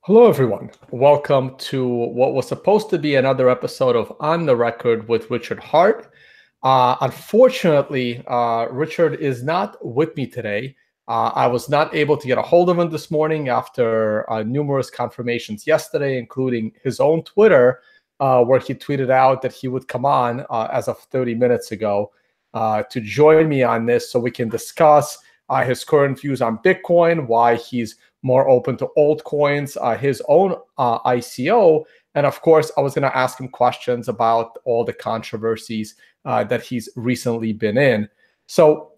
Hello, everyone. Welcome to what was supposed to be another episode of On the Record with Richard Hart. Unfortunately, Richard is not with me today. I was not able to get a hold of him this morning after numerous confirmations yesterday, including his own Twitter, where he tweeted out that he would come on as of 30 minutes ago to join me on this so we can discuss his current views on Bitcoin, why he's more open to altcoins, his own ICO. And of course, I was going to ask him questions about all the controversies that he's recently been in. So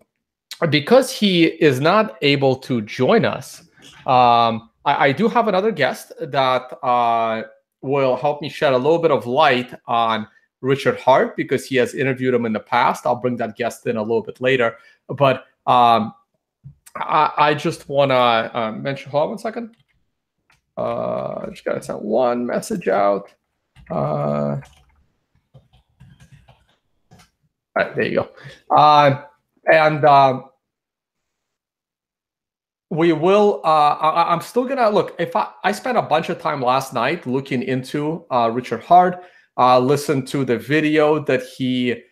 because he is not able to join us, I do have another guest that will help me shed a little bit of light on Richard Hart because he has interviewed him in the past. I'll bring that guest in a little bit later. But I just want to mention, hold on one second. I just got to send one message out. All right, there you go. We will, I'm still going to look. If I spent a bunch of time last night looking into Richard Hart, listened to the video that he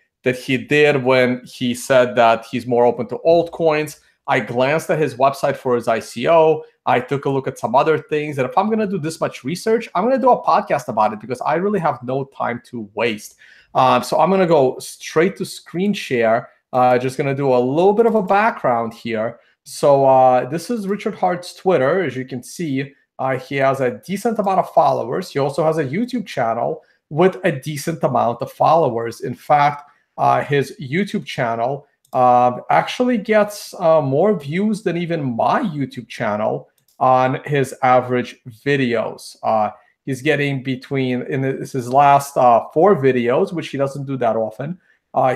did when he said that he's more open to altcoins. I glanced at his website for his ICO. I took a look at some other things. And if I'm going to do this much research, I'm going to do a podcast about it because I really have no time to waste. So I'm going to go straight to screen share. Just going to do a little bit of a background here. So this is Richard Hart's Twitter. As you can see, he has a decent amount of followers. He also has a YouTube channel with a decent amount of followers. In fact, his YouTube channel actually gets more views than even my YouTube channel on his average videos. He's getting in his last 4 videos, which he doesn't do that often.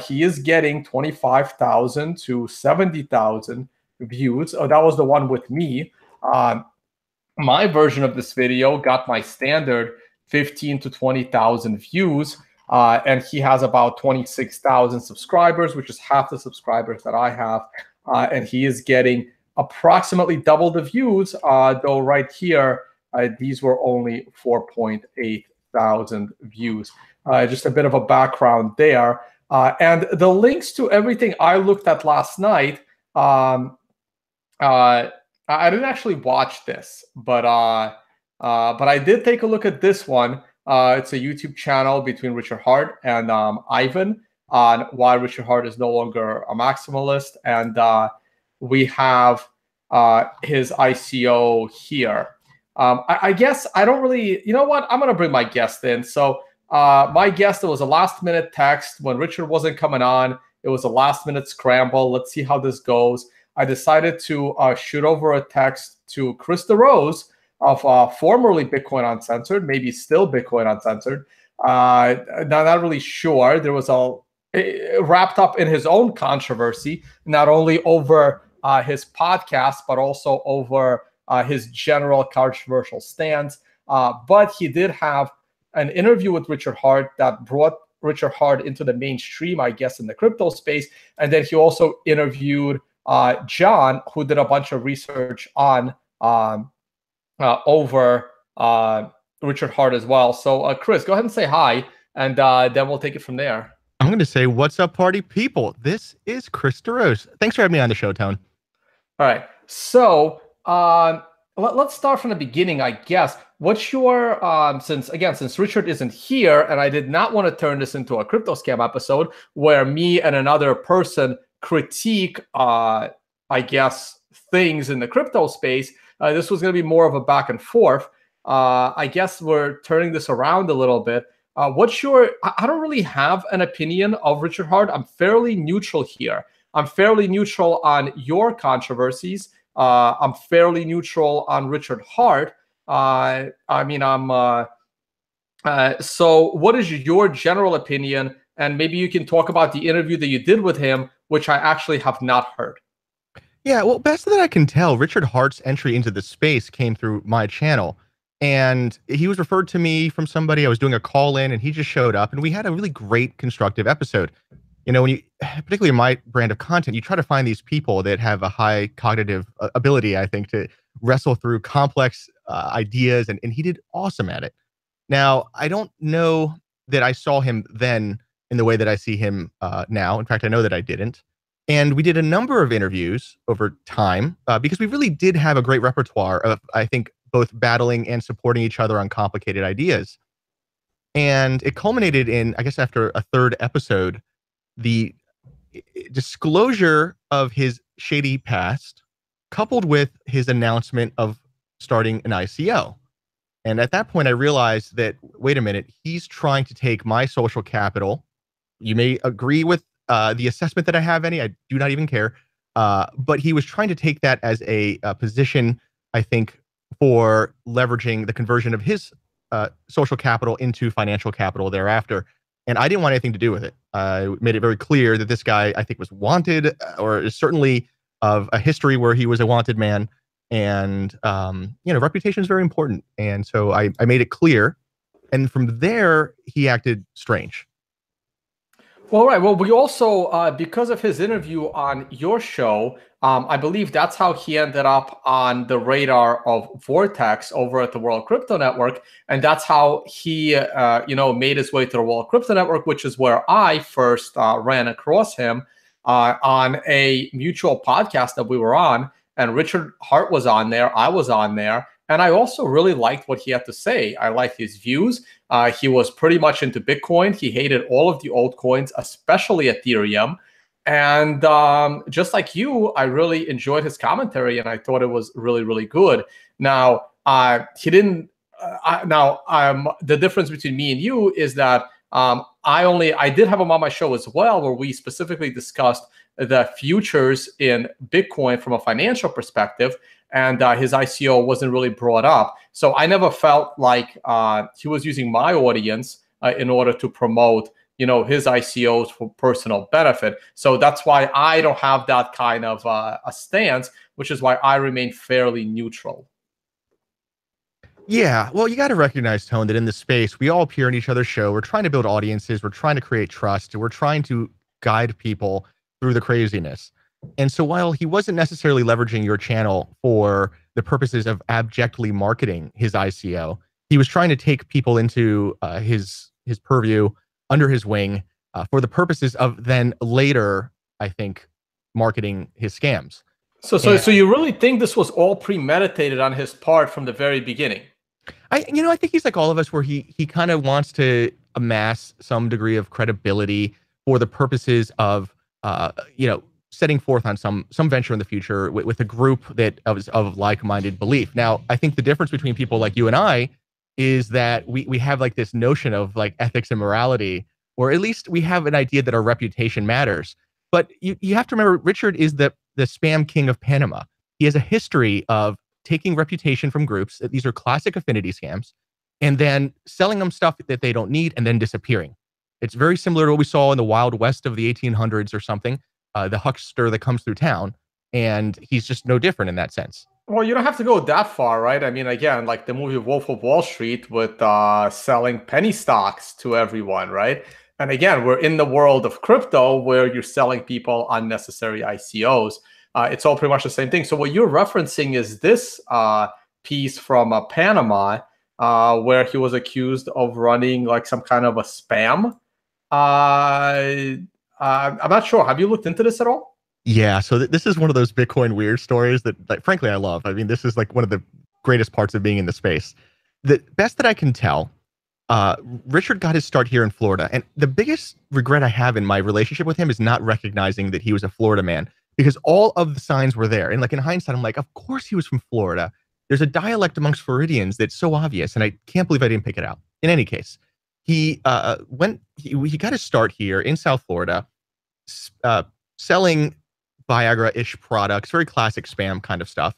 He is getting 25,000 to 70,000 views. That was the one with me. My version of this video got my standard 15 to 20,000 views. And he has about 26,000 subscribers, which is half the subscribers that I have. And he is getting approximately double the views, though right here, these were only 4.8 thousand views. Just a bit of a background there. And the links to everything I looked at last night, I didn't actually watch this, but I did take a look at this one. It's a YouTube channel between Richard Hart and Ivan on why Richard Hart is no longer a maximalist. And we have his ICO here. I guess I don't really, you know what? I'm going to bring my guest in. So my guest, it was a last minute text when Richard wasn't coming on. It was a last minute scramble. Let's see how this goes. I decided to shoot over a text to Chris DeRose of formerly Bitcoin Uncensored, maybe still Bitcoin Uncensored. Not really sure. There was wrapped up in his own controversy, not only over his podcast, but also over his general controversial stance. But he did have an interview with Richard Hart that brought Richard Hart into the mainstream, I guess, in the crypto space. And then he also interviewed John, who did a bunch of research on over Richard Hart as well. So Chris, go ahead and say hi, and then we'll take it from there. I'm going to say, what's up, party people? This is Chris DeRose. Thanks for having me on the show, Tone. All right. So let's start from the beginning, I guess. What's your, since Richard isn't here, and I did not want to turn this into a crypto scam episode where me and another person critique, I guess, things in the crypto space. This was going to be more of a back and forth. I guess we're turning this around a little bit. What's your, I don't really have an opinion of Richard Hart. I'm fairly neutral here. I'm fairly neutral on your controversies. I'm fairly neutral on Richard Hart. So what is your general opinion? And maybe you can talk about the interview that you did with him, which I actually have not heard. Yeah, well, best that I can tell, Richard Hart's entry into the space came through my channel. And he was referred to me from somebody. I was doing a call in and he just showed up and we had a really great constructive episode. You know, when you, particularly in my brand of content, you try to find these people that have a high cognitive ability, I think, to wrestle through complex ideas, and he did awesome at it. Now, I don't know that I saw him then in the way that I see him now. In fact, I know that I didn't. And we did a number of interviews over time because we really did have a great repertoire of, I think, both battling and supporting each other on complicated ideas. And it culminated in, I guess, after a third episode, the disclosure of his shady past, coupled with his announcement of starting an ICO. And at that point, I realized that, wait a minute, he's trying to take my social capital. You may agree with the assessment that I have any. I do not even care. But he was trying to take that as a position, I think, for leveraging the conversion of his social capital into financial capital thereafter. And I didn't want anything to do with it. I made it very clear that this guy, I think, was wanted, or is certainly of a history where he was a wanted man. And, reputation is very important. And so I made it clear. And from there, he acted strange. Well, right. Well, we also, because of his interview on your show, I believe that's how he ended up on the radar of Vortex over at the World Crypto Network. And that's how he, made his way to the World Crypto Network, which is where I first ran across him on a mutual podcast that we were on. And Richard Hart was on there. I was on there. And I also really liked what he had to say. I liked his views. He was pretty much into Bitcoin. He hated all of the altcoins, especially Ethereum. And just like you, I really enjoyed his commentary, and I thought it was really, really good. Now, he didn't. The difference between me and you is that I did have him on my show as well, where we specifically discussed the futures in Bitcoin from a financial perspective, and his ICO wasn't really brought up. So I never felt like he was using my audience in order to promote, his ICOs for personal benefit. So that's why I don't have that kind of a stance, which is why I remain fairly neutral. Yeah, well, you got to recognize, Tone, that in this space, we all appear in each other's show. We're trying to build audiences. We're trying to create trust. We're trying to guide people through the craziness. And so while he wasn't necessarily leveraging your channel for the purposes of abjectly marketing his ICO, he was trying to take people into his purview, under his wing, for the purposes of then later, I think, marketing his scams. So you really think this was all premeditated on his part from the very beginning? I think he's like all of us, where he kind of wants to amass some degree of credibility for the purposes of, setting forth on some venture in the future with a group that of like-minded belief. Now, I think the difference between people like you and I is that we have like this notion of like ethics and morality, or at least we have an idea that our reputation matters. But you have to remember, Richard is the spam king of Panama. He has a history of taking reputation from groups. These are classic affinity scams, and then selling them stuff that they don't need and then disappearing. It's very similar to what we saw in the Wild West of the 1800s or something, the huckster that comes through town, and he's just no different in that sense. Well, you don't have to go that far, right? I mean, again, like the movie Wolf of Wall Street with selling penny stocks to everyone, right? And again, we're in the world of crypto where you're selling people unnecessary ICOs. It's all pretty much the same thing. So what you're referencing is this piece from Panama, where he was accused of running like some kind of a spam. I'm not sure. Have you looked into this at all? Yeah, so this is one of those Bitcoin weird stories that, frankly, I love. I mean, this is like one of the greatest parts of being in the space. The best that I can tell, Richard got his start here in Florida. And the biggest regret I have in my relationship with him is not recognizing that he was a Florida man, because all of the signs were there. And like in hindsight, I'm like, of course he was from Florida. There's a dialect amongst Floridians that's so obvious. And I can't believe I didn't pick it out. In any case, he got his start here in South Florida, selling Viagra-ish products, very classic spam kind of stuff,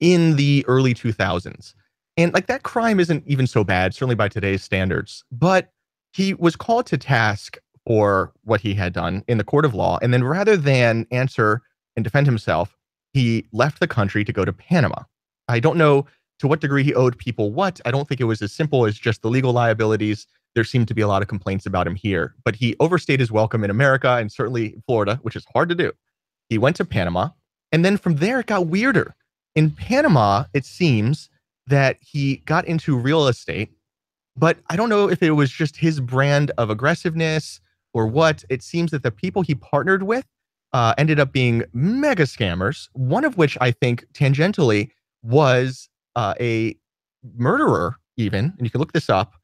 in the early 2000s. And like that crime isn't even so bad, certainly by today's standards. But he was called to task for what he had done in the court of law. And then rather than answer and defend himself, he left the country to go to Panama. I don't know to what degree he owed people what. I don't think it was as simple as just the legal liabilities. There seemed to be a lot of complaints about him here. But he overstayed his welcome in America and certainly Florida, which is hard to do. He went to Panama. And then from there, it got weirder. In Panama, it seems that he got into real estate, but I don't know if it was just his brand of aggressiveness or what. It seems that the people he partnered with ended up being mega scammers, one of which I think tangentially was a murderer, even, and you can look this up,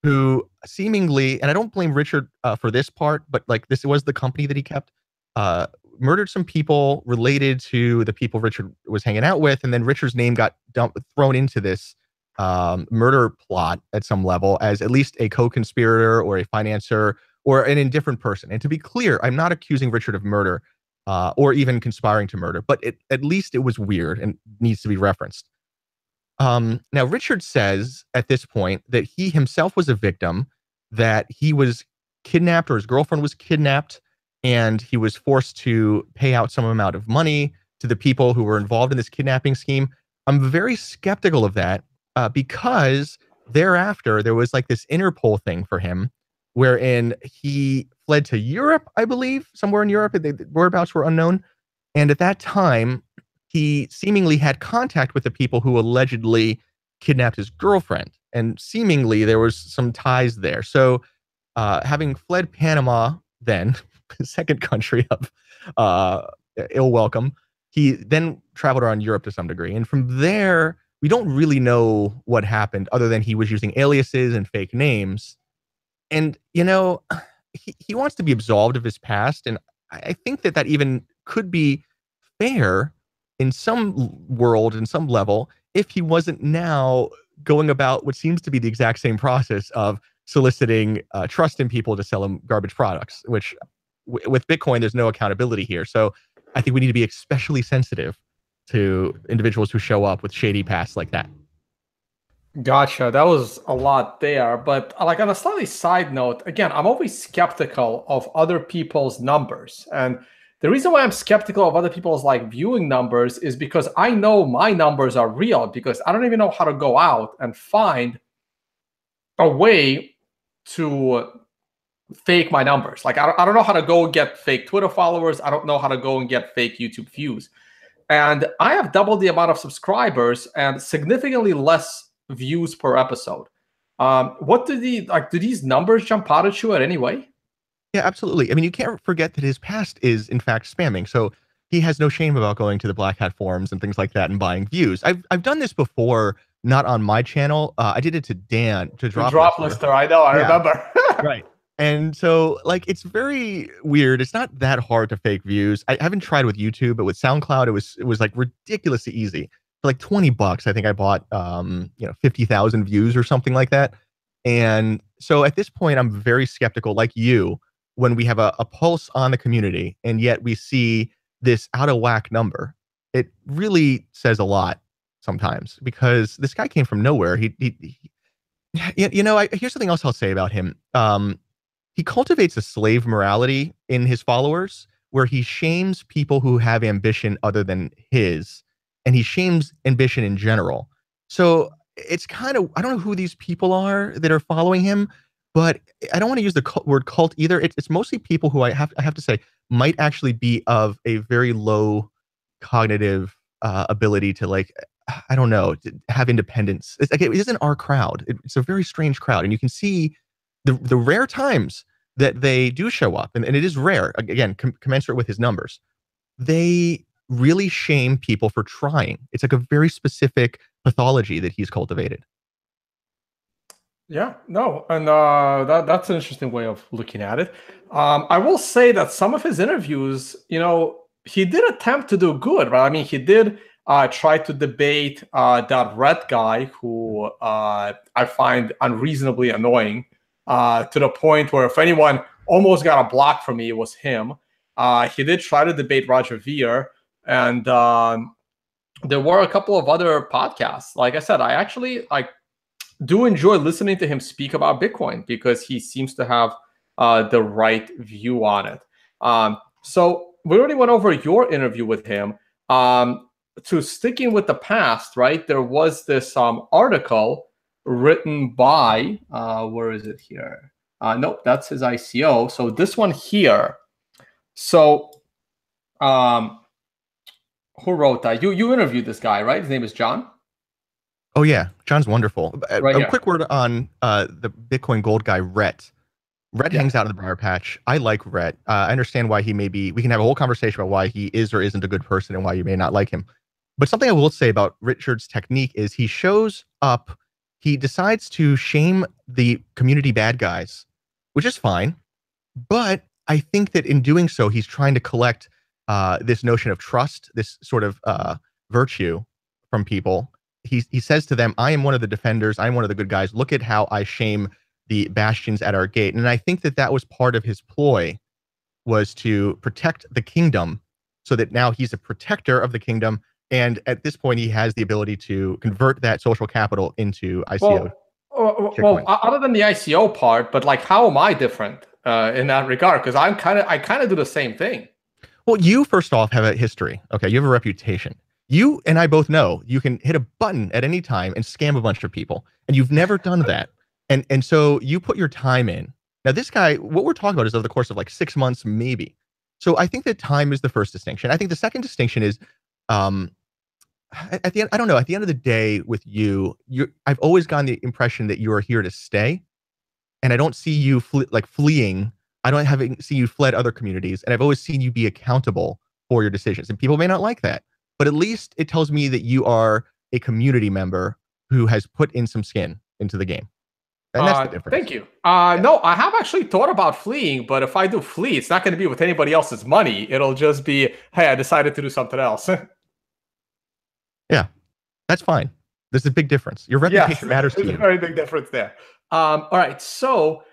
who seemingly, and I don't blame Richard for this part, but like this was the company that he kept, uh, murdered some people related to the people Richard was hanging out with, and then Richard's name got thrown into this murder plot at some level as at least a co-conspirator or a financier or an indifferent person. And to be clear, I'm not accusing Richard of murder or even conspiring to murder, but at least it was weird and needs to be referenced. Now, Richard says at this point that he himself was a victim, that he was kidnapped or his girlfriend was kidnapped, and he was forced to pay out some amount of money to the people who were involved in this kidnapping scheme. I'm very skeptical of that because thereafter there was like this Interpol thing for him, wherein he fled to Europe, I believe, somewhere in Europe. The whereabouts were unknown, and at that time, he seemingly had contact with the people who allegedly kidnapped his girlfriend, and seemingly there was some ties there. So, having fled Panama, then second country of uh, ill welcome, he then traveled around Europe to some degree, and from there we don't really know what happened, other than he was using aliases and fake names. And he wants to be absolved of his past, and I think that even could be fair in some world, in some level, if he wasn't now going about what seems to be the exact same process of soliciting trust in people to sell them garbage products, which with Bitcoin, there's no accountability here. So I think we need to be especially sensitive to individuals who show up with shady pasts like that. Gotcha. That was a lot there. But like on a slightly side note, again, I'm always skeptical of other people's numbers. And the reason why I'm skeptical of other people's like viewing numbers is because I know my numbers are real, because I don't even know how to go out and find a way to fake my numbers. Like I don't know how to go get fake Twitter followers. I don't know how to go and get fake YouTube views. And I have double the amount of subscribers and significantly less views per episode. What do do these numbers jump out at you at any way? Yeah, absolutely. I mean, you can't forget that his past is, in fact, spamming. So he has no shame about going to the Black Hat forums and things like that and buying views. I've done this before, not on my channel. I did it to Dan, to Drop Lister. I know. I remember. Right. And so, like, it's very weird. It's not that hard to fake views. I haven't tried with YouTube, but with SoundCloud, it was like ridiculously easy. For like $20, I think I bought 50,000 views or something like that. And so at this point, I'm very skeptical, like you, when we have a pulse on the community, and yet we see this out of whack number. It really says a lot sometimes, because this guy came from nowhere. Here's something else I'll say about him. He cultivates a slave morality in his followers, where he shames people who have ambition other than his, and he shames ambition in general. So it's kind of, I don't know who these people are that are following him, but I don't want to use the word cult either. It's mostly people who I have to say might actually be of a very low cognitive ability to, like, I don't know, to have independence. It's like, it isn't our crowd. It's a very strange crowd, and you can see the rare times that they do show up, and it is rare. Again, commensurate with his numbers, they really shame people for trying. It's like a very specific pathology that he's cultivated. Yeah, no, and that's an interesting way of looking at it. I will say that some of his interviews, he did attempt to do good, right? I mean, he did try to debate that red guy who I find unreasonably annoying, to the point where if anyone almost got a block from me, it was him. He did try to debate Roger Ver, and there were a couple of other podcasts. Like I said, I actually do enjoy listening to him speak about Bitcoin, because he seems to have the right view on it. So we already went over your interview with him. To sticking with the past, right? There was this article written by, where is it here? Nope, that's his ICO. So this one here. So who wrote that? You interviewed this guy, right? His name is John? Oh yeah, John's wonderful. Right A here. quick word on the Bitcoin Gold guy, Rhett. Rhett Yeah. hangs out in the Briar Patch. I like Rhett. I understand why he may be. We can have a whole conversation about why he is or isn't a good person and why you may not like him. But something I will say about Richard's technique is he shows up, he decides to shame the community bad guys, which is fine. But I think that in doing so, he's trying to collect this notion of trust, this sort of virtue from people. He says to them, I am one of the defenders. I'm one of the good guys. Look at how I shame the bastions at our gate. And I think that that was part of his ploy, was to protect the kingdom so that now he's a protector of the kingdom. And at this point, he has the ability to convert that social capital into ICO Well, shitcoins. other than the ICO part, but like, how am I different in that regard? Because I kind of do the same thing. Well, you first off have a history. Okay, you have a reputation. You and I both know you can hit a button at any time and scam a bunch of people, and you've never done that. And so you put your time in. Now, this guy, what we're talking about is over the course of like 6 months, maybe. So I think that time is the first distinction. I think the second distinction is, um, at the end, I don't know. At the end of the day, with you, I've always gotten the impression that you are here to stay, and I don't see you fleeing. I don't have see you fled other communities, and I've always seen you be accountable for your decisions. And people may not like that, but at least it tells me that you are a community member who has put in some skin into the game, and that's the difference. Thank you. Yeah. No, I have actually thought about fleeing, but if I do flee, it's not going to be with anybody else's money. It'll just be, hey, I decided to do something else. Yeah, that's fine. There's a big difference. Your reputation matters to there's you. a very big difference there. All right, so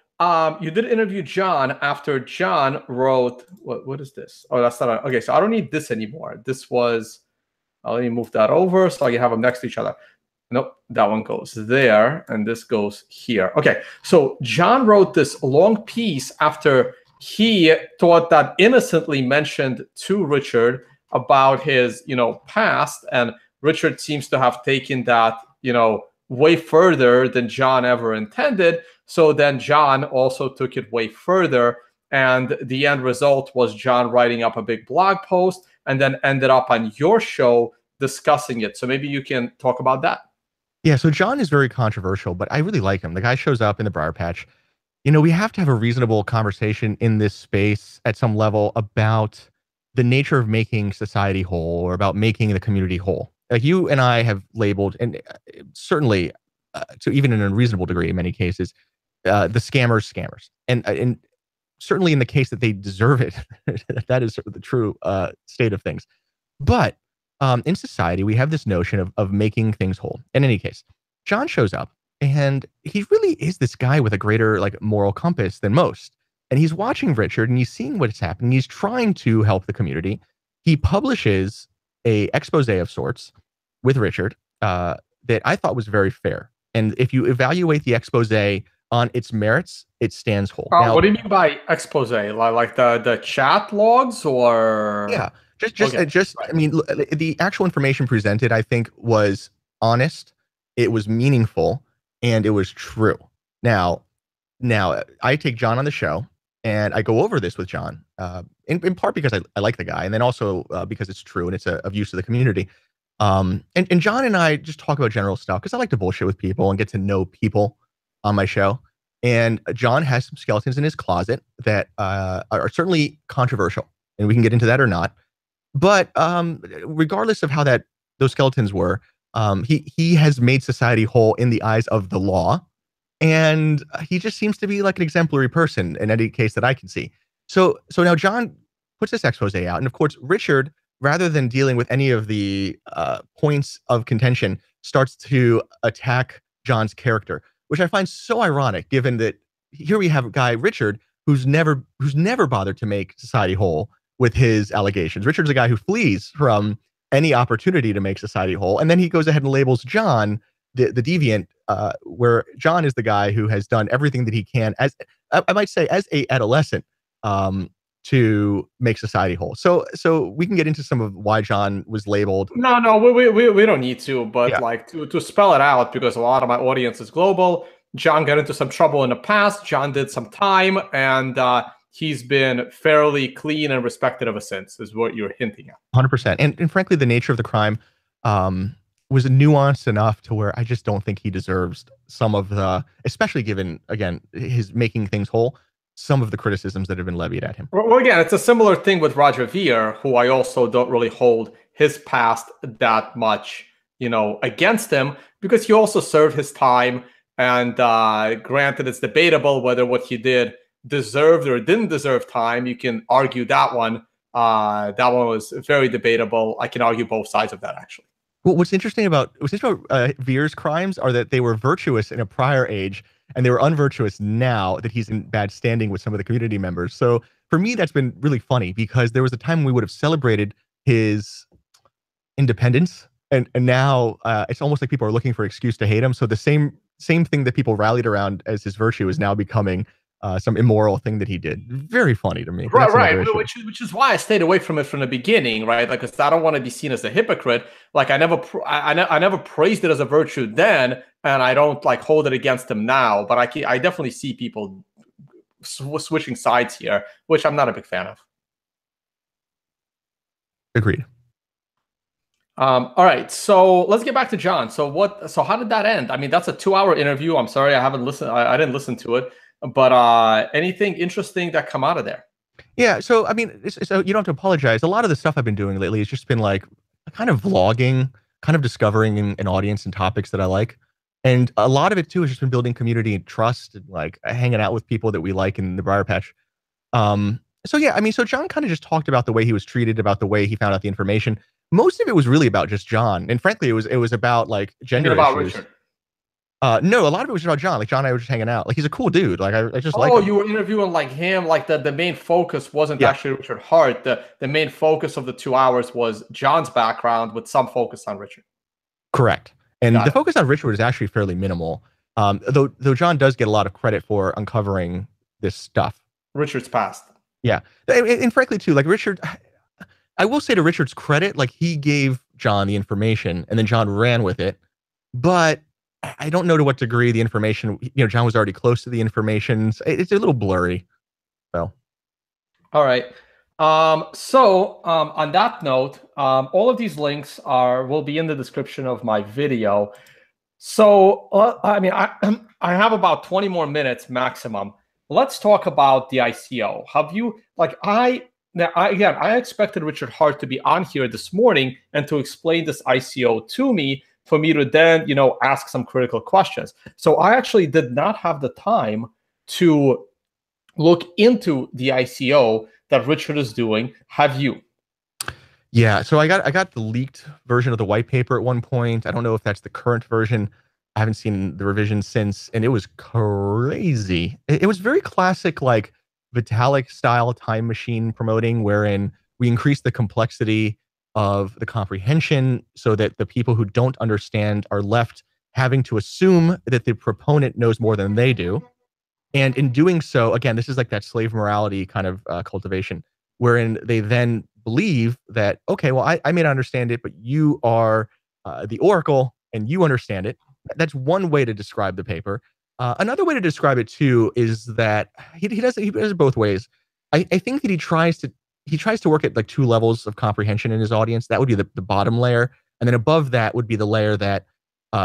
you did interview John after John wrote, what is this? Oh, that's not, okay, so I don't need this anymore. This was, let me move that over so I can have them next to each other. Nope, that one goes there, and this goes here. Okay, so John wrote this long piece after he thought that innocently mentioned to Richard about his, past, and Richard seems to have taken that, way further than John ever intended. So then John also took it way further, and the end result was John writing up a big blog post and then ended up on your show discussing it. So maybe you can talk about that. Yeah, so John is very controversial, but I really like him. The guy shows up in the Briar Patch. We have to have a reasonable conversation in this space at some level about the nature of making society whole, or about making the community whole. Like you and I have labeled, and certainly to even in a reasonable degree in many cases, the scammers, and certainly in the case that they deserve it, that is sort of the true state of things. But in society, we have this notion of making things whole. In any case, John shows up, and he really is this guy with a greater moral compass than most. And he's watching Richard, and he's seeing what's happening. He's trying to help the community. He publishes a expose of sorts with Richard that I thought was very fair. And if you evaluate the expose on its merits, it stands whole. Now, what do you mean by expose? Like the chat logs, or? Yeah, just I mean, the actual information presented, I think, was honest. It was meaningful, and it was true. Now, I take John on the show, and I go over this with John, in part because I like the guy, and then also because it's true and it's of use to the community. And John and I just talk about general stuff because I like to bullshit with people and get to know people on my show. And John has some skeletons in his closet that are certainly controversial, and we can get into that or not. But regardless of how those skeletons were, he has made society whole in the eyes of the law, and he just seems to be like an exemplary person in any case that I can see. So now John puts this expose out, and of course Richard, rather than dealing with any of the points of contention, starts to attack John's character, which I find so ironic, given that here we have a guy, Richard, who's never bothered to make society whole with his allegations. Richard's a guy who flees from any opportunity to make society whole, and then he goes ahead and labels John the deviant, where John is the guy who has done everything that he can, as I might say, as a adolescent, to make society whole. So we can get into some of why John was labeled. No, we don't need to, but Yeah. to spell it out, because a lot of my audience is global. John got into some trouble in the past. John did some time, and he's been fairly clean and respected ever since, is what you're hinting at. 100%. And frankly, the nature of the crime, was nuanced enough to where I just don't think he deserves some of the, especially given, again, his making things whole, some of the criticisms that have been levied at him. Well, again, it's a similar thing with Roger Ver, who I also don't really hold his past that much, against him, because he also served his time. And granted, it's debatable whether what he did deserved or didn't deserve time. You can argue that one. That one was very debatable. I can argue both sides of that, actually. Well, what's interesting about Veer's crimes are that they were virtuous in a prior age, and they were unvirtuous now that he's in bad standing with some of the community members. So for me, that's been really funny, because there was a time when we would have celebrated his independence, and now it's almost like people are looking for an excuse to hate him. So the same thing that people rallied around as his virtue is now becoming some immoral thing that he did. Very funny to me. Right. Which is why I stayed away from it from the beginning, right? Like, 'cause I don't want to be seen as a hypocrite. Like, I never praised it as a virtue then, and I don't like hold it against him now. But I definitely see people switching sides here, which I'm not a big fan of. Agreed. All right, so let's get back to John. So how did that end? I mean, that's a 2-hour interview. I'm sorry, I haven't listened. I didn't listen to it. But anything interesting that come out of there? Yeah, so I mean, so you don't have to apologize. A lot of the stuff I've been doing lately has just been like kind of vlogging, kind of discovering an audience and topics that I like. And a lot of it too has just been building community and trust, and like hanging out with people that we like in the Briar Patch. So yeah, I mean, so John kind of just talked about the way he was treated, about the way he found out the information. Most of it was really about just John, and frankly, it was about like gender issues. Richard. No, a lot of it was about John. Like John and I were just hanging out. Like he's a cool dude. Like I just like him. Oh, you were interviewing like him. Like the main focus wasn't actually Richard Hart. The main focus of the 2 hours was John's background with some focus on Richard. Correct. And the focus on Richard is actually fairly minimal. Though John does get a lot of credit for uncovering this stuff. Richard's past. Yeah. And frankly too, like Richard, I will say to Richard's credit, like he gave John the information and then John ran with it. But I don't know to what degree the information, John was already close to the information. It's a little blurry. So. All right. On that note, all of these links will be in the description of my video. So, I mean, I have about 20 more minutes maximum. Let's talk about the ICO. Have you, like, I expected Richard Hart to be on here this morning and to explain this ICO to me, for me to then, ask some critical questions. So I actually did not have the time to look into the ICO that Richard is doing. Have you? Yeah, so I got the leaked version of the white paper at one point. I don't know if that's the current version. I haven't seen the revision since, and it was crazy. It was very classic, like Vitalik style time machine promoting, wherein we increase the complexity of the comprehension so that the people who don't understand are left having to assume that the proponent knows more than they do. And in doing so, again, this is like that slave morality kind of cultivation, wherein they then believe that, okay, well, I may not understand it, but you are the oracle and you understand it. That's one way to describe the paper. Another way to describe it too is that he does it both ways. I think that he tries to work at like 2 levels of comprehension in his audience. That would be the bottom layer, and then above that would be the layer that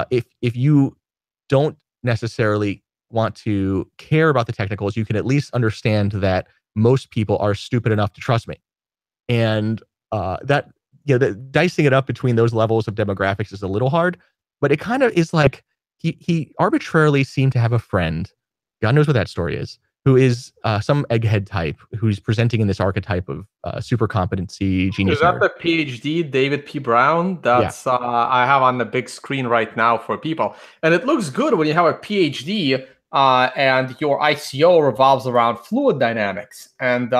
if you don't necessarily want to care about the technicals, you can at least understand that most people are stupid enough to trust me. And dicing it up between those levels of demographics is a little hard, but it kind of is like he arbitrarily seemed to have a friend, God knows what that story is, who is some egghead type who's presenting in this archetype of super competency genius. Is that the PhD, David P. Brown? That's I have on the big screen right now for people. And it looks good when you have a PhD and your ICO revolves around fluid dynamics, and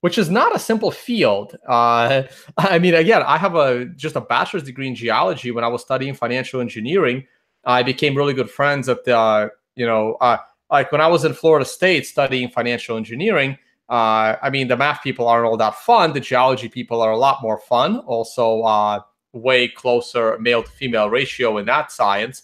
which is not a simple field. I mean, again, I have just a bachelor's degree in geology. When I was studying financial engineering, I became really good friends at the, like when I was in Florida State studying financial engineering, I mean, the math people aren't all that fun. The geology people are a lot more fun. Also, way closer male to female ratio in that science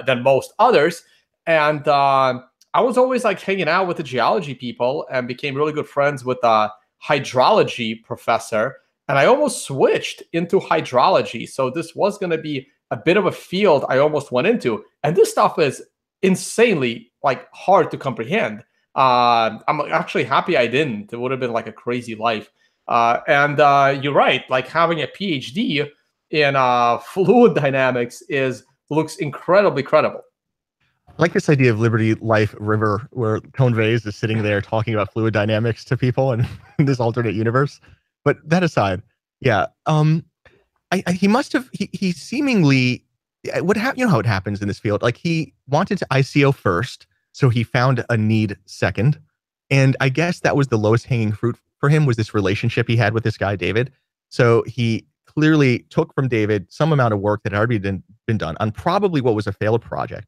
than most others. And I was always like hanging out with the geology people and became really good friends with a hydrology professor. And I almost switched into hydrology. So this was going to be a bit of a field I almost went into. And this stuff is insanely like hard to comprehend. I'm actually happy I didn't. It would have been like a crazy life. And you're right. Like having a PhD in fluid dynamics looks incredibly credible. I like this idea of Liberty Life River, where Tone Vase is sitting there talking about fluid dynamics to people in this alternate universe. But that aside, yeah, he must have he seemingly you know how it happens in this field. Like he wanted to ICO first, so he found a need second, and I guess that was the lowest hanging fruit for him was this relationship he had with this guy David. So he clearly took from David some amount of work that had already been done on probably what was a failed project,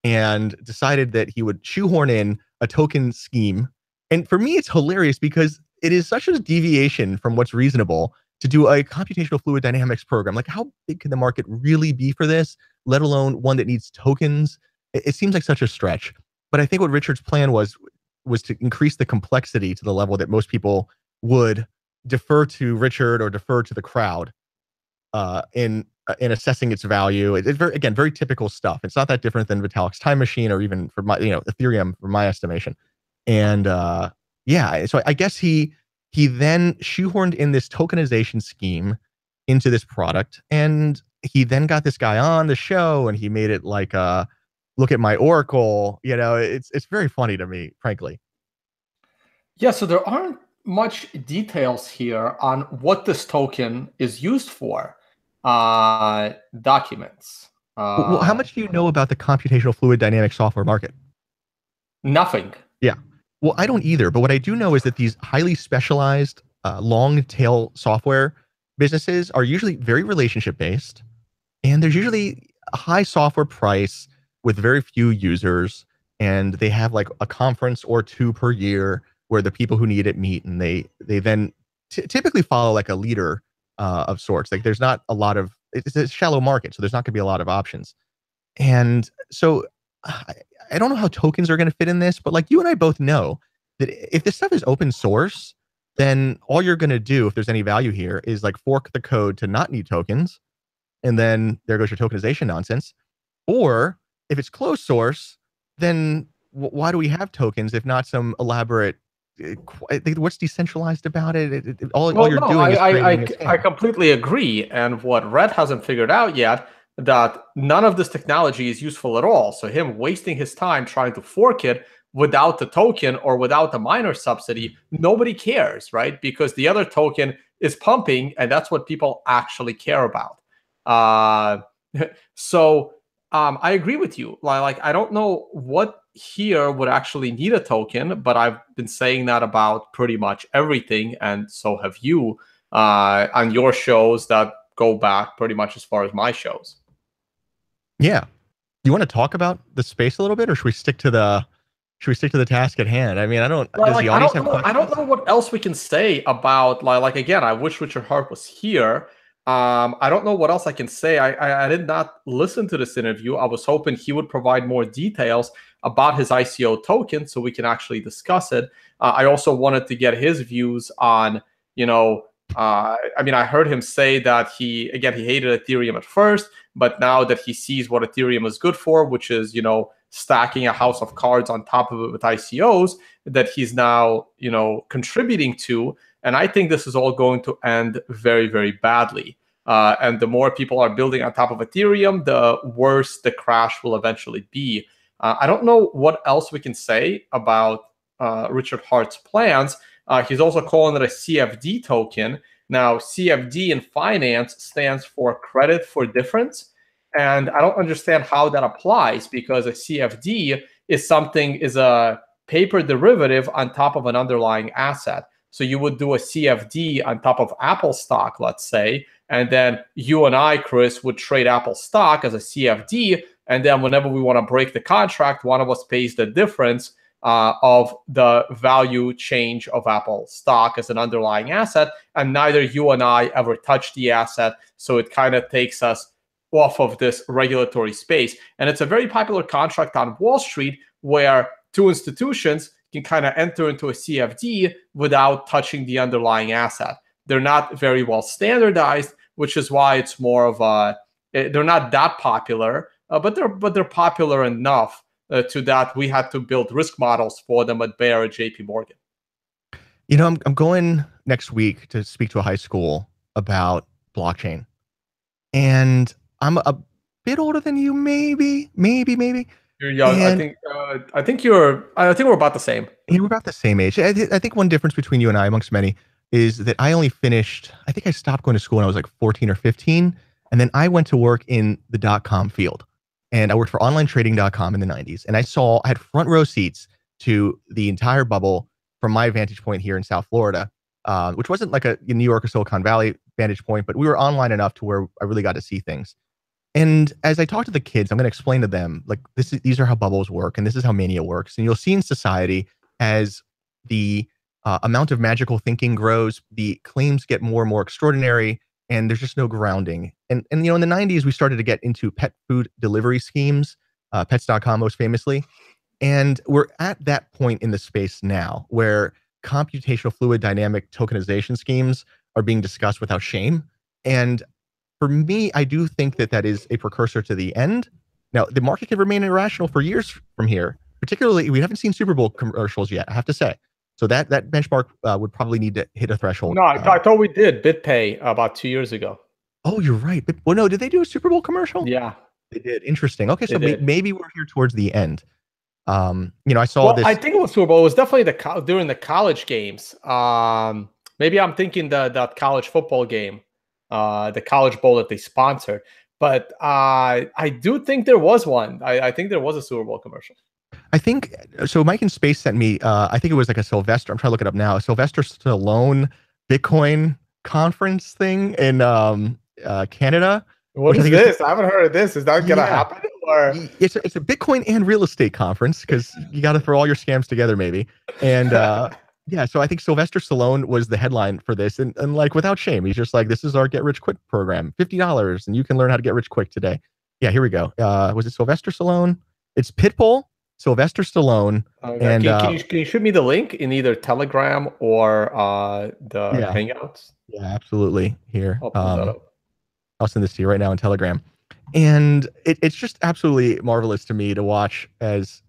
and decided that he would shoehorn in a token scheme. And for me, it's hilarious because it is such a deviation from what's reasonable to do a computational fluid dynamics program. Like, how big can the market really be for this, let alone one that needs tokens? It seems like such a stretch. But I think what Richard's plan was to increase the complexity to the level that most people would defer to Richard or defer to the crowd in assessing its value. It's very, again, very typical stuff. It's not that different than Vitalik's time machine or even for my, Ethereum, for my estimation. And yeah, so I guess he then shoehorned in this tokenization scheme into this product, and he then got this guy on the show, and he made it like, look at my Oracle. It's very funny to me, frankly. Yeah, so there aren't much details here on what this token is used for. Documents. Well, how much do you know about the computational fluid dynamics software market? Nothing. Yeah. Well, I don't either. But what I do know is that these highly specialized, long tail software businesses are usually very relationship based. And there's usually a high software price with very few users. And they have like a conference or two per year where the people who need it meet. And they then typically follow like a leader of sorts. Like there's not a lot of, it's a shallow market. So there's not going to be a lot of options. And so I don't know how tokens are going to fit in this, but like you and I both know that if this stuff is open source, then all you're going to do, if there's any value here, is like fork the code to not need tokens. And then there goes your tokenization nonsense. Or if it's closed source, then why do we have tokens if not some elaborate, what's decentralized about it? All you're doing is I completely agree. And what Red hasn't figured out yet, that none of this technology is useful at all. So him wasting his time trying to fork it without the token or without the miner subsidy, nobody cares, right? Because the other token is pumping, and that's what people actually care about. So I agree with you. Like, I don't know what here would actually need a token, but I've been saying that about pretty much everything, and so have you on your shows that go back pretty much as far as my shows. Yeah. You want to talk about the space a little bit, or should we stick to the task at hand? I mean, I don't. Well, like, I don't know what else we can say about like again. I wish Richard Hart was here. I don't know what else I can say. I did not listen to this interview. I was hoping he would provide more details about his ICO token so we can actually discuss it. I also wanted to get his views on, I mean, I heard him say that he hated Ethereum at first, but now that he sees what Ethereum is good for, which is, stacking a house of cards on top of it with ICOs, that he's now, contributing to. And I think this is all going to end very, very badly. And the more people are building on top of Ethereum, the worse the crash will eventually be. I don't know what else we can say about Richard Hart's plans. He's also calling it a CFD token. Now, CFD in finance stands for credit for difference. And I don't understand how that applies, because a CFD is a paper derivative on top of an underlying asset. So you would do a CFD on top of Apple stock, let's say, and then you and I, Chris, would trade Apple stock as a CFD. And then whenever we want to break the contract, one of us pays the difference of the value change of Apple stock as an underlying asset. And neither you and I ever touch the asset. So it kind of takes us off of this regulatory space. And it's a very popular contract on Wall Street where two institutions can kind of enter into a CFD without touching the underlying asset. They're not very well standardized, which is why it's more of a They're not that popular, but they're popular enough to that we had to build risk models for them at Bayer at JP Morgan. You know, I'm going next week to speak to a high school about blockchain, and I'm a bit older than you, maybe. You're young. I And think. I think you're. I think we're about the same. we're about the same age. I think one difference between you and I, amongst many, is that I only finished. I think I stopped going to school when I was like 14 or 15, and then I went to work in the .com field, and I worked for OnlineTrading.com in the 90s, and I had front row seats to the entire bubble from my vantage point here in South Florida, which wasn't like a New York or Silicon Valley vantage point, but we were online enough to where I really got to see things. And as I talk to the kids, I'm going to explain to them, like, these are how bubbles work, and this is how mania works. And you'll see in society, as the amount of magical thinking grows, the claims get more and more extraordinary, and there's just no grounding. And in the 90s, we started to get into pet food delivery schemes, pets.com most famously. And we're at that point in the space now where computational fluid dynamic tokenization schemes are being discussed without shame. And for me, I do think that is a precursor to the end. Now, the market can remain irrational for years from here. Particularly, we haven't seen Super Bowl commercials yet, I have to say. So that benchmark would probably need to hit a threshold. No, I thought we did BitPay about 2 years ago. Oh, you're right. But, well, no, did they do a Super Bowl commercial? Yeah, they did. Interesting. Okay, so maybe we're here towards the end. I saw this. I think it was Super Bowl. It was definitely during the college games. Maybe I'm thinking that college football game, the College Bowl that they sponsored. But I do think there was one. I think there was a Super Bowl commercial. I think so. Mike in Space sent me. I think it was like a Sylvester. I'm trying to look it up now. A Sylvester Stallone Bitcoin conference thing in Canada. What is this? I haven't heard of this. Is that gonna happen? Or it's a Bitcoin and real estate conference, because you got to throw all your scams together, maybe. And so I think Sylvester Stallone was the headline for this, and like, without shame, he's just like, this is our get rich quick program, $50, and you can learn how to get rich quick today. Yeah, here we go. Was it Sylvester Stallone? It's Pitbull, Sylvester Stallone, and can you shoot me the link in either Telegram or the Hangouts? Yeah, absolutely. Here, I'll pull that up. I'll send this to you right now in Telegram. And it's just absolutely marvelous to me to watch as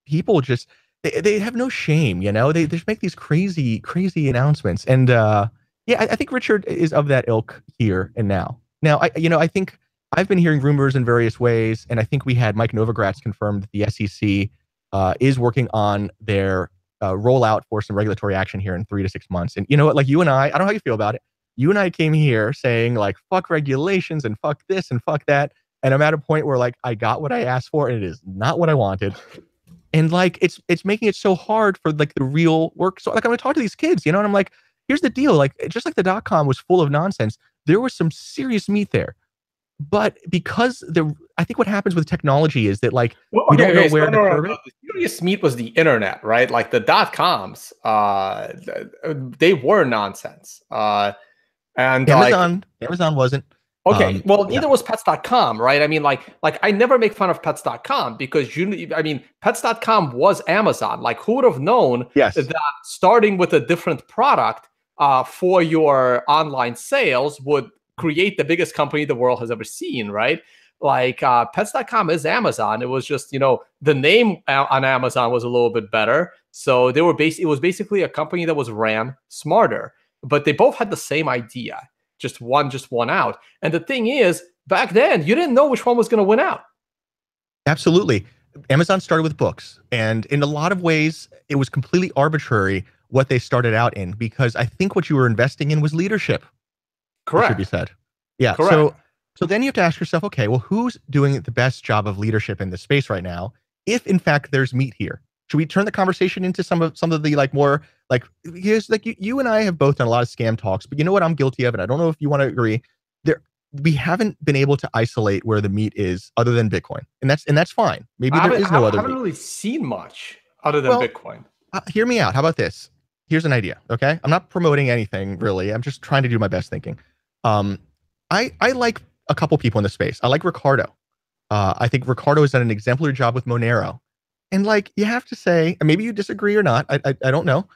people just, they have no shame, they just make these crazy announcements. And I think Richard is of that ilk here and now. Now, I think I've been hearing rumors in various ways, and I think we had Mike Novogratz confirm that the SEC is working on their rollout for some regulatory action here in 3 to 6 months. And you know what, like, you and I don't know how you feel about it. You and I came here saying, like, fuck regulations and fuck this and fuck that. And I'm at a point where, like, I got what I asked for and it is not what I wanted. And like, it's making it so hard for like the real work. So like, I'm gonna talk to these kids, and I'm like, here's the deal. Like, just like the .com was full of nonsense, there was some serious meat there. But because I think what happens with technology is that, like, we don't know where to curve it. The serious meat was the internet, right? Like the .coms, they were nonsense. And Amazon wasn't. Okay, well, neither was pets.com, right? I mean, like I never make fun of pets.com because pets.com was Amazon. Like, who would have known that starting with a different product for your online sales would create the biggest company the world has ever seen, right? Like, pets.com is Amazon. It was just, the name on Amazon was a little bit better. So it was basically a company that was ran smarter. But they both had the same idea, just one out. And the thing is, back then, you didn't know which one was going to win out. Absolutely. Amazon started with books. And in a lot of ways, it was completely arbitrary what they started out in, because I think what you were investing in was leadership. Correct. Should be said. Yeah. Correct. So then you have to ask yourself, okay, well, who's doing the best job of leadership in this space right now? If in fact there's meat here. Should we turn the conversation into some of the like more like, here's like, you and I have both done a lot of scam talks, but you know what I'm guilty of, and I don't know if you want to agree. We haven't been able to isolate where the meat is other than Bitcoin, and that's fine. Maybe there is no other. I haven't really seen much other than Bitcoin. Hear me out. How about this? Here's an idea. Okay, I'm not promoting anything really. I'm just trying to do my best thinking. I like a couple people in the space. I like Ricardo. I think Ricardo has done an exemplary job with Monero. And like, you have to say, and maybe you disagree or not, I don't know,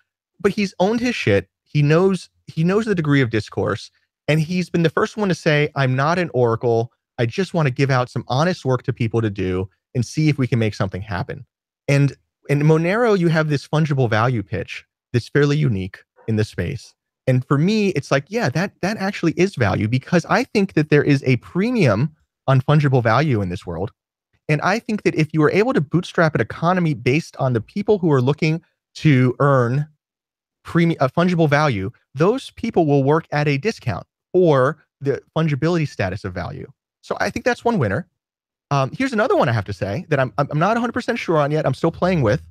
but he's owned his shit. He knows the degree of discourse, and he's been the first one to say, I'm not an oracle. I just want to give out some honest work to people to do and see if we can make something happen. And in Monero, you have this fungible value pitch that's fairly unique in the space. And for me, it's like, yeah, that actually is value, because I think that there is a premium on fungible value in this world. And I think that if you were able to bootstrap an economy based on the people who are looking to earn fungible value, those people will work at a discount for the fungibility status of value. So I think that's one winner. Here's another one I have to say that I'm not 100% sure on yet. I'm still playing with.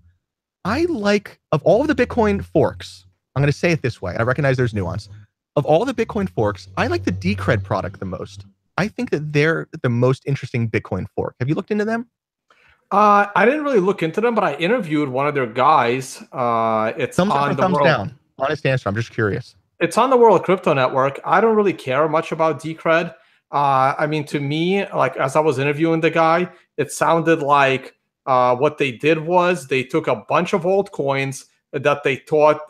I like, of all of the Bitcoin forks, I'm going to say it this way. I recognize there's nuance. Of all the Bitcoin forks, I like the Decred product the most. I think that they're the most interesting Bitcoin fork. Have you looked into them? I didn't really look into them, but I interviewed one of their guys. It's Thumbs up on or the thumbs world. down? Honest answer. I'm just curious. It's on the World Crypto Network. I don't really care much about Decred. I mean, to me, like as I was interviewing the guy, it sounded like what they did was they took a bunch of altcoins that they thought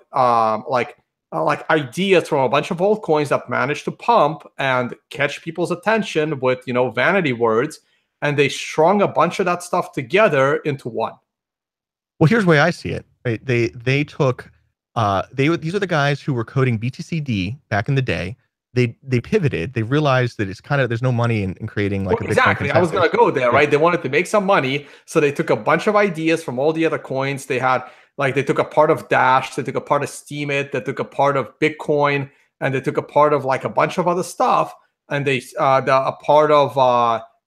like ideas from a bunch of altcoins that managed to pump and catch people's attention with vanity words, and they strung a bunch of that stuff together into one. Well, here's the way I see it. Right? They took these are the guys who were coding BTCD back in the day. They pivoted. They realized that it's kind of, there's no money in creating like a Bitcoin exactly. I was consensus. going to go there, right? They wanted to make some money, so they took a bunch of ideas from all the other coins. They had like they took a part of Dash, they took a part of Steemit, they took a part of Bitcoin, and they took a part of like a bunch of other stuff, and they a part of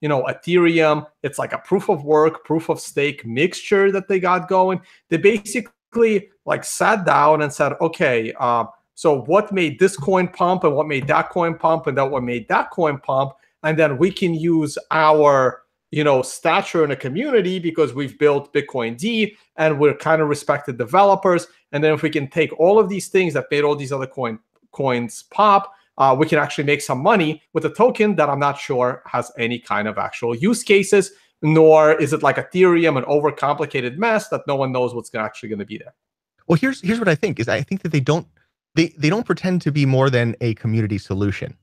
Ethereum. It's like a proof of work, proof of stake mixture that they got going. They basically like sat down and said, okay, so what made this coin pump, and what made that coin pump, and then what made that coin pump, and then we can use our stature in a community because we've built Bitcoin D and we're kind of respected developers. And then if we can take all of these things that made all these other coins pop, we can actually make some money with a token that I'm not sure has any kind of actual use cases, nor is it like Ethereum, an overcomplicated mess that no one knows what's actually going to be there. Well, here's what I think is, I think that they don't pretend to be more than a community solution.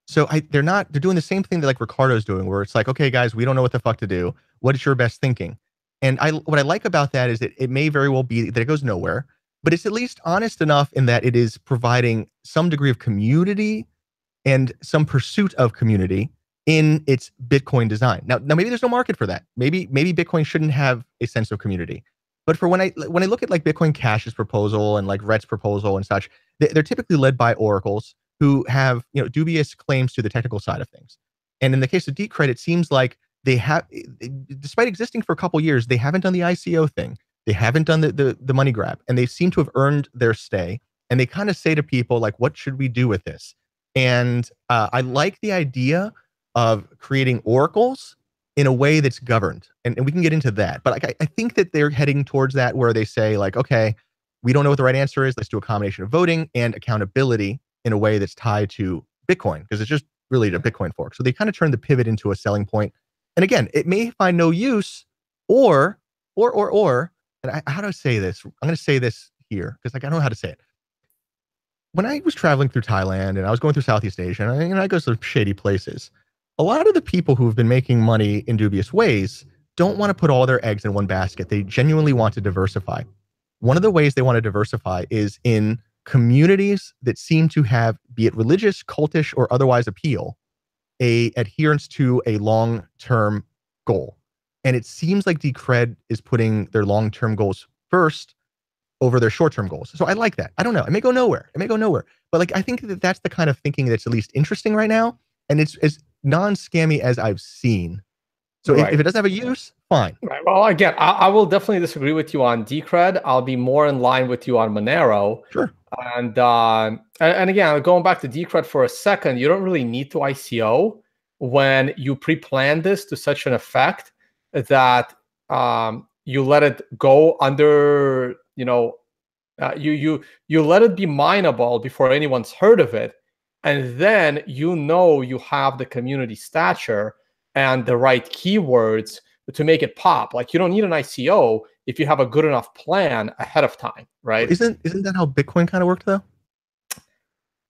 So they're doing the same thing that like Ricardo's doing, where it's like, okay, guys, we don't know what the fuck to do. What is your best thinking? And what I like about that is that it may very well be that it goes nowhere, but it's at least honest enough in that it is providing some degree of community and some pursuit of community in its Bitcoin design. Now maybe there's no market for that. Maybe Bitcoin shouldn't have a sense of community. But for when I look at like Bitcoin Cash's proposal and like Rhett's proposal and such, they're typically led by oracles who have dubious claims to the technical side of things. And in the case of Decred, it seems like they have, despite existing for a couple years, they haven't done the ICO thing. They haven't done the money grab, and they seem to have earned their stay. And they kind of say to people like, what should we do with this? And I like the idea of creating oracles in a way that's governed. And we can get into that. But like, I think that they're heading towards that, where they say like, okay, we don't know what the right answer is. Let's do a combination of voting and accountability in a way that's tied to Bitcoin, because it's just really a Bitcoin fork. So they kind of turned the pivot into a selling point. And again, it may find no use, or, and how do I say this? I'm going to say this here because like I don't know how to say it. When I was traveling through Thailand and I was going through Southeast Asia, and I go to some shady places, a lot of the people who have been making money in dubious ways don't want to put all their eggs in one basket. They genuinely want to diversify. One of the ways they want to diversify is in communities that seem to have, be it religious, cultish, or otherwise appeal, a adherence to a long-term goal. And it seems like Decred is putting their long-term goals first over their short-term goals. So I like that. I don't know. It may go nowhere. But like, I think that that's the kind of thinking that's at least interesting right now. And it's as non-scammy as I've seen. So right. if it doesn't have a use, fine. Right. Well, again, I will definitely disagree with you on Decred. I'll be more in line with you on Monero. Sure. And again, going back to Decred for a second, you don't really need to ICO when you pre-plan this to such an effect that you let it go under, you let it be mineable before anyone's heard of it. And then you have the community stature and the right keywords to make it pop. Like you don't need an ICO if you have a good enough plan ahead of time, right? Isn't that how Bitcoin kind of worked though?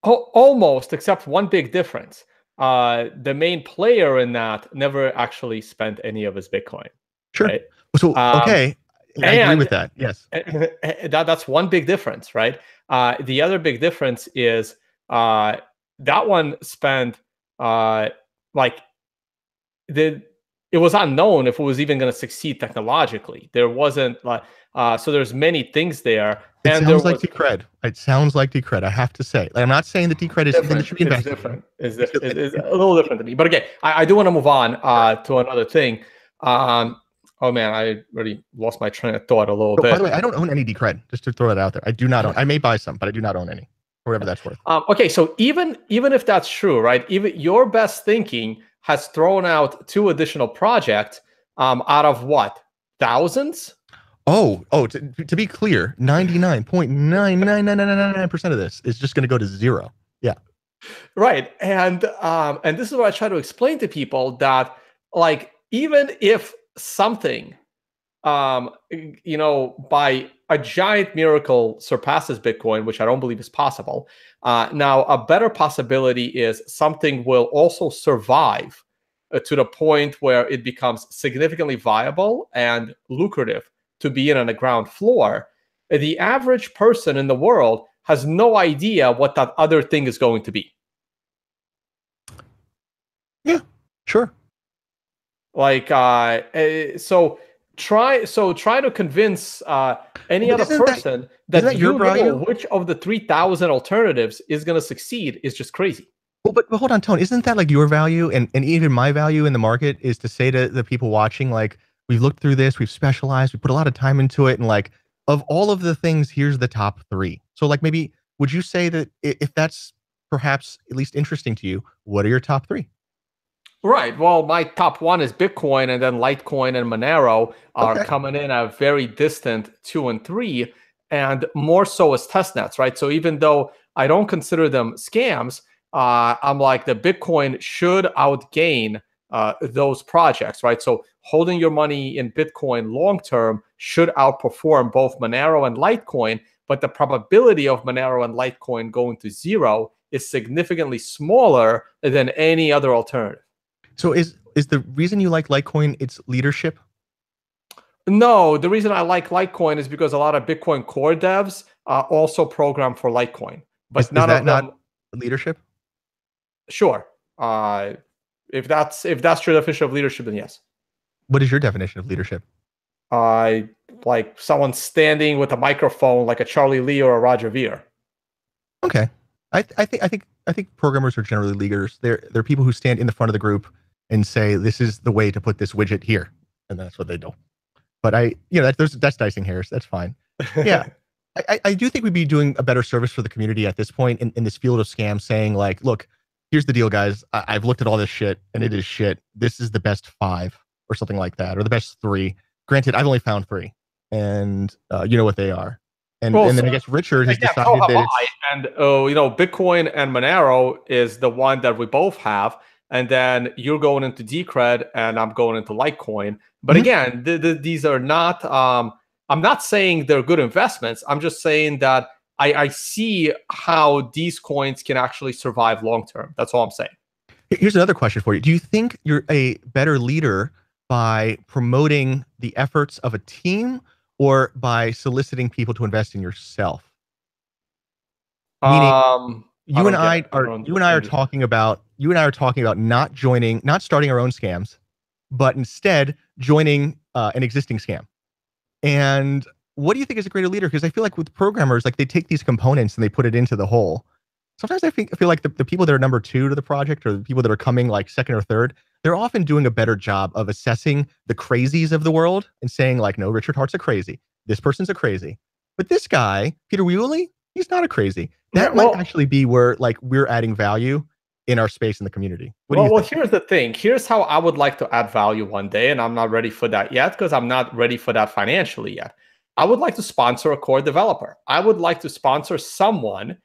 Almost, except one big difference. the main player in that never actually spent any of his Bitcoin, Sure. right? So, okay, I agree with And that. Yes. that's one big difference, right? The other big difference is that one spent like it was unknown if it was even going to succeed technologically. There wasn't like so there's many things there, It and there sounds like was Decred. It sounds like Decred. I have to say. Like, I'm not saying that Decred is something that different. should be It's invested in. different. It's a little different to me. But okay, I do want to move on to another thing. Oh man, I already lost my train of thought a little Oh, by the bit. way, I don't own any Decred. Just to throw it out there, I do not own. I may buy some, but I do not own any, whatever that's worth. Okay, so even if that's true, right? Even your best thinking has thrown out 2 additional projects out of what, thousands? Oh, to be clear, 99.99999% of this is just going to go to zero. Yeah. Right. And this is what I try to explain to people, that like even if something by a giant miracle surpasses Bitcoin, which I don't believe is possible. Now, a better possibility is something will also survive to the point where it becomes significantly viable and lucrative to be in on the ground floor. The average person in the world has no idea what that other thing is going to be. Yeah, sure. Like, so try to convince any other person that you know which of the 3,000 alternatives is going to succeed is just crazy. Well, but hold on, Tone. Isn't that like your value and even my value in the market is to say to the people watching, like, we've looked through this, we've specialized, we put a lot of time into it, and like, of all of the things, here's the top 3. So like, maybe would you say that if that's perhaps at least interesting to you, what are your top 3? Right. Well, my top 1 is Bitcoin, and then Litecoin and Monero are coming in at very distant 2 and 3, and more so as testnets, right? So even though I don't consider them scams, I'm like, the Bitcoin should outgain those projects, right? So holding your money in Bitcoin long term should outperform both Monero and Litecoin, but the probability of Monero and Litecoin going to zero is significantly smaller than any other alternative. So is the reason you like Litecoin its leadership? No, the reason I like Litecoin is because a lot of Bitcoin core devs also program for Litecoin, but none of them. Not leadership? Sure. If that's your definition of leadership, then yes. What is your definition of leadership? Like someone standing with a microphone, like a Charlie Lee or a Roger Ver. Okay, I think programmers are generally leaders. They're people who stand in the front of the group and say, this is the way to put this widget here, and that's what they do. But that's dicing hairs. That's fine. Yeah, I do think we'd be doing a better service for the community at this point in this field of scams, saying like, look, here's the deal, guys. I've looked at all this shit, and it is shit. This is the best 5 or something like that, or the best 3. Granted, I've only found 3, and you know what they are. And then I guess Richard has decided that Bitcoin and Monero is the one that we both have. And then you're going into Decred and I'm going into Litecoin. But again, these are not, I'm not saying they're good investments. I'm just saying that I see how these coins can actually survive long-term. That's all I'm saying. Here's another question for you. Do you think you're a better leader by promoting the efforts of a team or by soliciting people to invest in yourself? Meaning, you and I are talking about not starting our own scams, but instead joining an existing scam. And what do you think is a greater leader? Because I feel like with programmers, like, they take these components and they put it into the whole. Sometimes I feel like the people that are number 2 to the project, or the people that are coming like second or third, they're often doing a better job of assessing the crazies of the world and saying like, no, Richard Hart's a crazy. This person's a crazy. But this guy, Peter Wheelie, he's not a crazy. That might actually be where like we're adding value in our space in the community. Well, here's the thing. Here's how I would like to add value one day, and I'm not ready for that yet because I'm not ready for that financially yet. I would like to sponsor a core developer. I would like to sponsor someone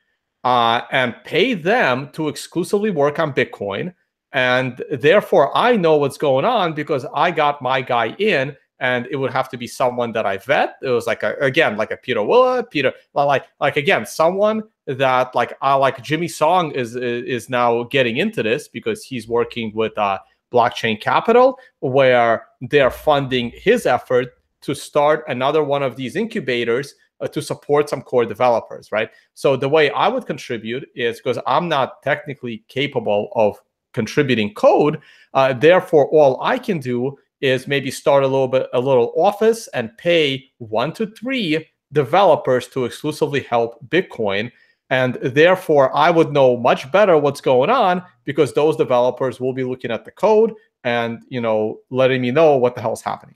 and pay them to exclusively work on Bitcoin. And therefore, I know what's going on because I got my guy in, and it would have to be someone that I vet. It was like again like a Peter Willa, like again someone that like Jimmy Song is now getting into this because he's working with Blockchain Capital, where they're funding his effort to start another one of these incubators to support some core developers, right? So the way I would contribute is, because I'm not technically capable of contributing code, therefore all I can do is maybe start a little office and pay 1 to 3 developers to exclusively help Bitcoin. And therefore, I would know much better what's going on because those developers will be looking at the code and, letting me know what the hell is happening.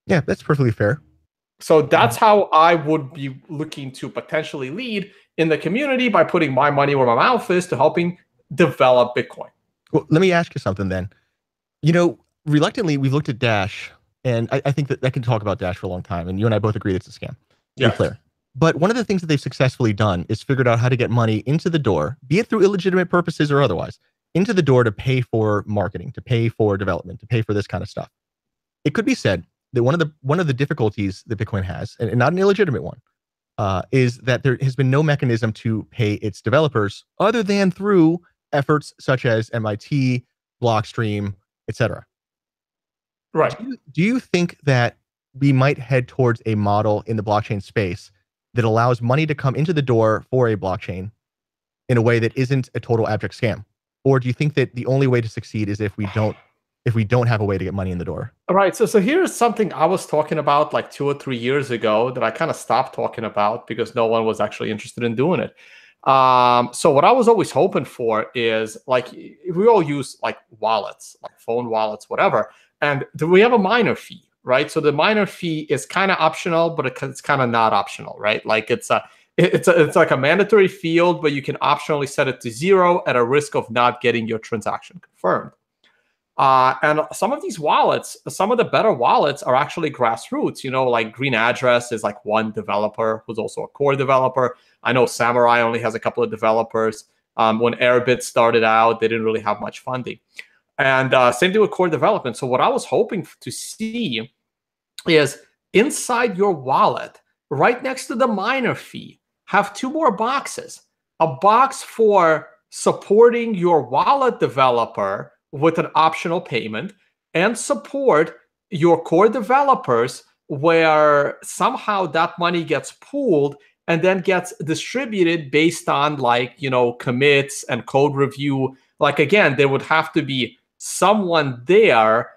Yeah, that's perfectly fair. So that's how I would be looking to potentially lead in the community, by putting my money where my mouth is to helping develop Bitcoin. Well, let me ask you something then. Reluctantly, we've looked at Dash, and I think that I can talk about Dash for a long time, and you and I both agree it's a scam. To be clear. But one of the things that they've successfully done is figured out how to get money into the door, be it through illegitimate purposes or otherwise, into the door to pay for marketing, to pay for development, to pay for this kind of stuff. It could be said that one of the difficulties that Bitcoin has, and not an illegitimate one, is that there has been no mechanism to pay its developers other than through efforts such as MIT, Blockstream, etc. Right. Do you think that we might head towards a model in the blockchain space that allows money to come into the door for a blockchain in a way that isn't a total abject scam? Or do you think that the only way to succeed is if we don't have a way to get money in the door? All right. So here's something I was talking about like 2 or 3 years ago that I kind of stopped talking about because no one was actually interested in doing it. So what I was always hoping for is, like, we all use like wallets, like phone wallets, whatever. And we have a miner fee, right? So the miner fee is kind of optional, but it's kind of not optional, right? Like it's like a mandatory field, but you can optionally set it to 0 at a risk of not getting your transaction confirmed. And some of these wallets, some of the better wallets are actually grassroots. Like Green Address is like one developer who's also a core developer. I know Samurai only has a couple of developers. When Airbit started out, they didn't really have much funding. And same thing with core development. So what I was hoping to see is inside your wallet, right next to the miner fee, have 2 more boxes. A box for supporting your wallet developer with an optional payment, and support your core developers, where somehow that money gets pooled and then gets distributed based on commits and code review. Like, again, there would have to be someone there,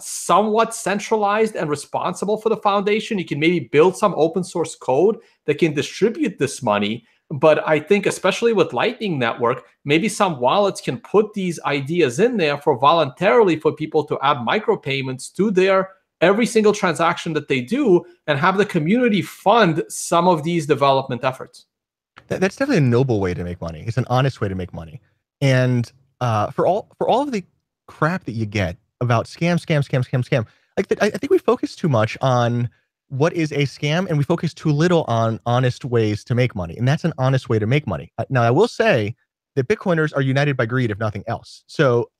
somewhat centralized and responsible for the foundation. You can maybe build some open source code that can distribute this money. But I think, especially with Lightning Network, maybe some wallets can put these ideas in there voluntarily for people to add micropayments to their every single transaction that they do, and have the community fund some of these development efforts. That's definitely a noble way to make money. It's an honest way to make money. And for all of the crap that you get about scam, I think we focus too much on what is a scam, and we focus too little on honest ways to make money. And that's an honest way to make money. Now, I will say that Bitcoiners are united by greed, if nothing else. So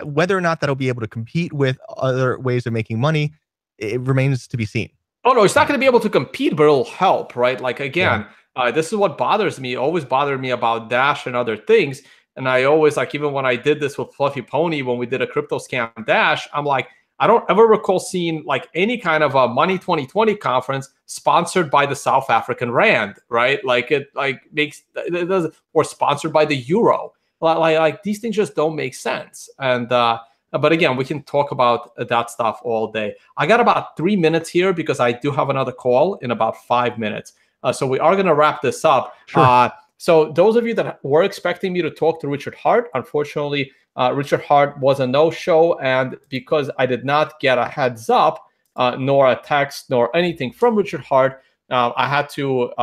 whether or not that'll be able to compete with other ways of making money, it remains to be seen. Oh, no, it's not going to be able to compete, but it'll help, right? Like, again, this is what bothers me, always bothered me about Dash and other things. And I always, like, even when I did this with Fluffy Pony, when we did a crypto scam Dash, I'm like, I don't ever recall seeing like any kind of a Money 2020 conference sponsored by the South African Rand, right? Like it does, or sponsored by the Euro. Like these things just don't make sense. And but again, we can talk about that stuff all day. I got about 3 minutes here because I do have another call in about 5 minutes. So we are going to wrap this up. Sure. So those of you that were expecting me to talk to Richard Hart, unfortunately, Richard Hart was a no-show, and because I did not get a heads up, nor a text, nor anything from Richard Hart, I had to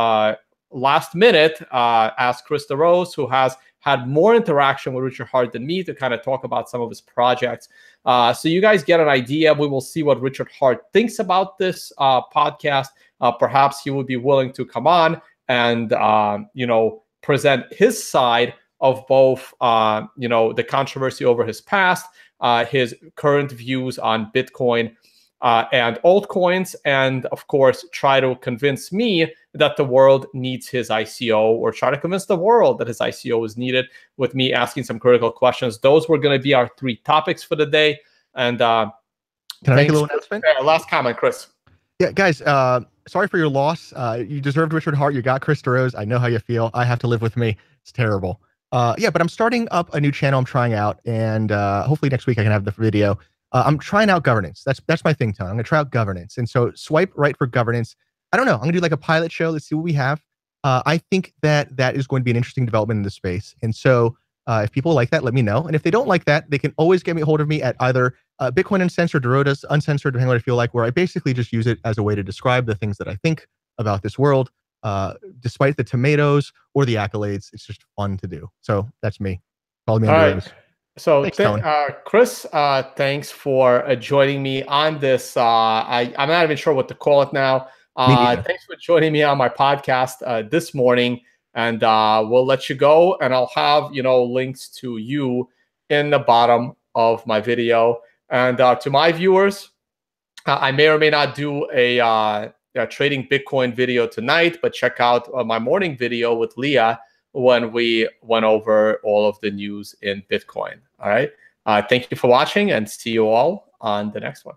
last minute ask Chris DeRose, who has had more interaction with Richard Hart than me, to kind of talk about some of his projects. So you guys get an idea. We will see what Richard Hart thinks about this podcast. Perhaps he would be willing to come on and present his side of both, the controversy over his past, his current views on Bitcoin, and altcoins, and of course, try to convince me that the world needs his ICO, or try to convince the world that his ICO is needed with me asking some critical questions. Those were going to be our 3 topics for the day. And can I make a little announcement? Last comment, Chris. Yeah, guys, sorry for your loss. You deserved Richard Hart. You got Chris DeRose. I know how you feel. I have to live with me. It's terrible. Yeah, but I'm starting up a new channel I'm trying out, and hopefully next week I can have the video. I'm trying out governance. That's my thing, Tone. I'm going to try out governance. And so swipe right for governance. I don't know. I'm going to do like a pilot show. Let's see what we have. I think that is going to be an interesting development in the space. And so if people like that, let me know. And if they don't like that, they can always get a hold of me at either Bitcoin Uncensored, Derotas Uncensored, depending on what I feel like, where I basically just use it as a way to describe the things that I think about this world. Despite the tomatoes or the accolades, it's just fun to do. So that's me. Follow me on Derotas. So, thanks, Chris, thanks for joining me on this. I'm not even sure what to call it now. Thanks for joining me on my podcast this morning, and we'll let you go. And I'll have links to you in the bottom of my video. And to my viewers, I may or may not do a trading Bitcoin video tonight, but check out my morning video with Leah when we went over all of the news in Bitcoin. All right. Thank you for watching, and see you all on the next one.